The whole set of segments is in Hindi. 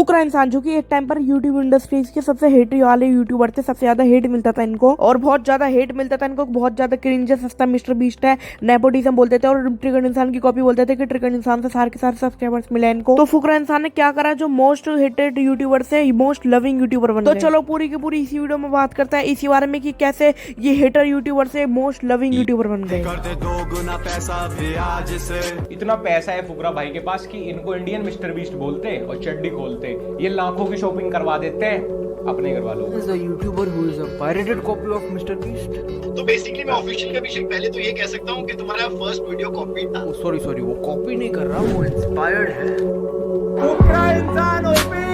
फुकरा इंसान जो कि एक टाइम पर यूट्यूब इंडस्ट्रीज के सबसे हेट वाले यूट्यूबर थे, सबसे ज्यादा हेट मिलता था इनको और बहुत ज्यादा हेट मिलता था इनको, बहुत ज्यादा क्रिंज सस्ता मिस्टर बीस्ट है, नेपोटिज्म बोलते थे और ट्रिगर इंसान की कॉपी बोलते थे कि ट्रिगर इंसान से सारे के सारे सब्सक्राइबर्स मिले इनको। तो फुकरा इंसान ने क्या करा, जो मोस्ट हेटेड यूट्यूबर से मोस्ट लविंग यूट्यूबर बन गए। तो चलो पूरी की पूरी इसी वीडियो में बात करता है इसी बारे में कि कैसे ये हेटर यूट्यूबर से मोस्ट लविंग यूट्यूबर बन गए। इतना पैसा है फुकरा भाई के पास कि इनको इंडियन मिस्टर बीस्ट बोलते और चड्डी खोलते, ये लाखों की शॉपिंग करवा देते हैं अपने घर वालों को। YouTuber who is a pirated copy of mister beast. तो बेसिकली मैं ऑफिशियल का विषय पहले तो ये कह सकता हूँ कि तुम्हारा फर्स्ट वीडियो कॉपी था। सॉरी वो कॉपी नहीं कर रहा, वो इंस्पायर्ड है। फुकरा इंसान ओपी।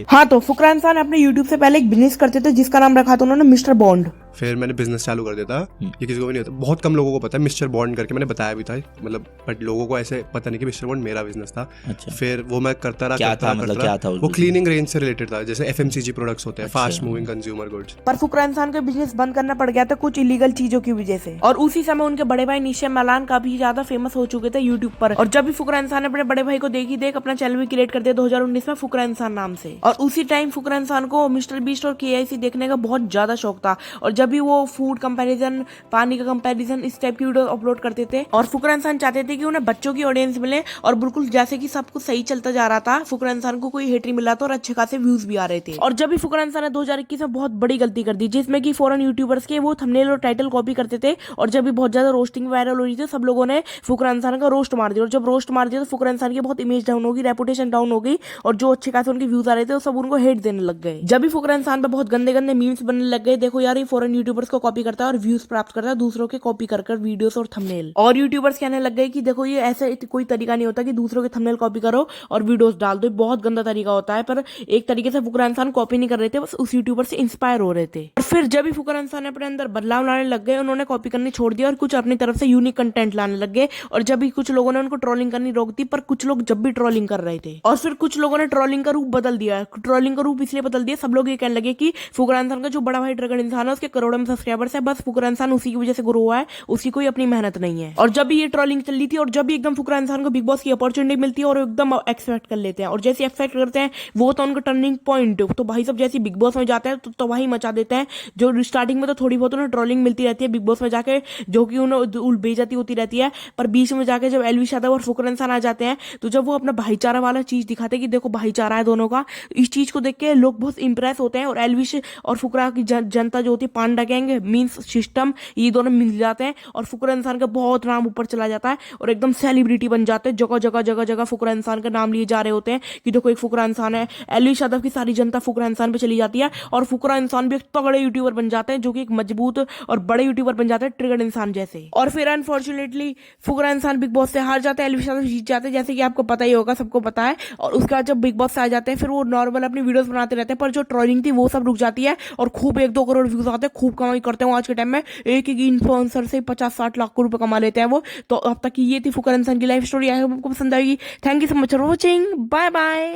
हाँ, तो फुकरा इंसान अपने YouTube से पहले एक बिजनेस करते थे जिसका नाम रखा था उन्होंने मिस्टर बॉन्ड। फिर मैंने बिजनेस चालू कर दिया था। ये किसी को भी नहीं होता, बहुत कम लोगों को पता है मिस्टर बॉन्ड करके, मैंने बताया भी था मतलब, बट लोगों को ऐसे पता नहीं कि मिस्टर बॉन्ड मेरा बिजनेस था। अच्छा। फिर वो मैं करता रहा, क्या करता था, रहा, मतलब करता क्या रहा। था उस वो business क्लीनिंग रेंज से रिलेटेड था, जैसे FMCG प्रोडक्ट्स होते हैं, अच्छा। Fast moving consumer goods. पर फुकरा इंसान का बिजनेस बंद करना पड़ गया था कुछ इलीगल चीजों की वजह से, और उसी समय उनके बड़े भाई निशा मलान काफी ज्यादा फेमस हो चुके थे यूट्यूब पर। और जब भी फुकरा इंसान ने अपने बड़े भाई को देखी देख अपना चैनल भी क्रिएट कर दिया 2019 में फुकरा इंसान नाम से। और उसी टाइम फुकरा इंसान को मिस्टर बीस्ट और KIC देखने का बहुत ज्यादा शौक था, और जब भी वो फूड कंपैरिजन, पानी का कंपैरिजन, इस टाइप की वीडियो अपलोड करते थे। और फुकरा इंसान चाहते थे कि उन्हें बच्चों की ऑडियंस मिले, और बिल्कुल जैसे कि सब कुछ सही चलता जा रहा था, फुकरा इंसान को कोई हेट नहीं मिला था और अच्छे खासे व्यूज भी आ रहे थे। और जब भी फुकरा इंसान ने 2021 में बहुत बड़ी गलती कर दी, जिसमें कि फॉरेन यूट्यूबर्स के वो थंबनेल और टाइटल कॉपी करते थे, और जब भी बहुत ज्यादा रोस्टिंग वायरल हो रही थी, सब लोगों ने फुकरा इंसान का रोस्ट मार दिया। और जब रोस्ट मार दिया तो फुकरा इंसान की बहुत इमेज डाउन होगी, रेपुटेशन डाउन हो गई, और जो अच्छे खासे उनके व्यूज आ रहे थे वो सब उनको हेट देने लग गए। जब भी फुकरा इंसान पे बहुत गंदे गंदे मीम्स बनने लग गए, देखो यार ये फॉरेन यूट्यूबर्स को कॉपी करता है और व्यूज प्राप्त करता है दूसरों के कॉपी कर वीडियोस और थंबनेल। और यूट्यूबर्स कहने लग गए कि देखो ये ऐसे कोई तरीका नहीं होता कि दूसरों के थंबनेल कॉपी करो और वीडियोस डाल दो, बहुत गंदा तरीका होता है। पर एक तरीके से फुकरा इंसान कॉपी नहीं कर रहे थे, बस उस यूट्यूबर से इंस्पायर हो रहे थे। और फिर जब भी फुकरा इंसान अपने अंदर बदलाव लाने लग गए, उन्होंने कॉपी करनी छोड़ दिया और कुछ अपनी तरफ से यूनिक कंटेंट लाने लग गए। और जब भी कुछ लोगों ने उनको ट्रोलिंग करनी रोक दी, पर कुछ लोग जब भी ट्रोलिंग कर रहे थे, और फिर कुछ लोगों ने ट्रोलिंग का रूप बदल दिया। ट्रोलिंग का रूप इसलिए बदल दिया, सब लोग ये कहने लगे कि फुकरा इंसान का जो बड़ा भाई ट्रिगर इंसान है उसके करोड़ों में सब्सक्राइबर्स है, बस फुकरा इंसान उसी की वजह से ग्रो हुआ है, उसकी कोई अपनी मेहनत नहीं है। और जब भी ये ट्रोलिंग चल रही थी, और जब भी एकदम फुकरा इंसान को बिग बॉस की अपॉर्चुनिटी मिलती है और एकदम एक्सपेक्ट कर लेते हैं, और जैसे एक्सपेक्ट करते हैं वो तो उनका टर्निंग पॉइंट। तो भाई सब जैसे बिग बॉस में जाते हैं तो वही मचा देते हैं। जो स्टार्टिंग में तो थोड़ी बहुत उन्हें ट्रोलिंग मिलती रहती है बिग बॉस में जाके, जो कि उन्हें बेइज्जती होती रहती है, पर बीच में जाके जब एलवी यादव और फुकरा इंसान आ जाते हैं, तो जब वो अपना भाईचारा वाला चीज दिखाते हैं कि देखो भाईचारा है दोनों का, इस चीज को देख के लोग बहुत इंप्रेस होते हैं। और एलविश और फुकरा की जनता जो होती है, पांडा गैंग मींस सिस्टम, ये दोनों मिल जाते हैं और फुकरा इंसान का बहुत नाम ऊपर चला जाता है और एकदम सेलिब्रिटी बन जाते हैं। जगह जगह जगह जगह फुकरा इंसान का नाम लिए जा रहे होते हैं कि देखो एक फुकरा इंसान है। एलविश यादव की सारी जनता फुकरा इंसान पे चली जाती है और फुकरा इंसान भी एक तगड़े यूट्यूबर बन जाते हैं, जो कि एक मजबूत और बड़े यूट्यूबर बन जाते हैं ट्रिगर इंसान जैसे। और फिर अनफॉर्चुनेटली फुकरा इंसान बिग बॉस से हार जाते हैं, एलविश यादव जीत जाते हैं, जैसे कि आपको पता ही होगा, सबको पता है। और उसके बाद जब बिग बॉस से आ जाते हैं, फिर वो नॉर्मल अपनी वीडियोस बनाते रहते हैं, पर जो ट्रोलिंग थी वो सब रुक जाती है और खूब 1-2 करोड़ व्यूज आते हैं, खूब कमाई करते हैं। आज के टाइम में एक इन्फ्लुएंसर से 50-60 लाख रुपए कमा लेते हैं वो। तो अब तक की ये थी फुकरा इंसान की लाइफ स्टोरी। आपको पसंद आएगी। Thank you so much for watching. Bye bye.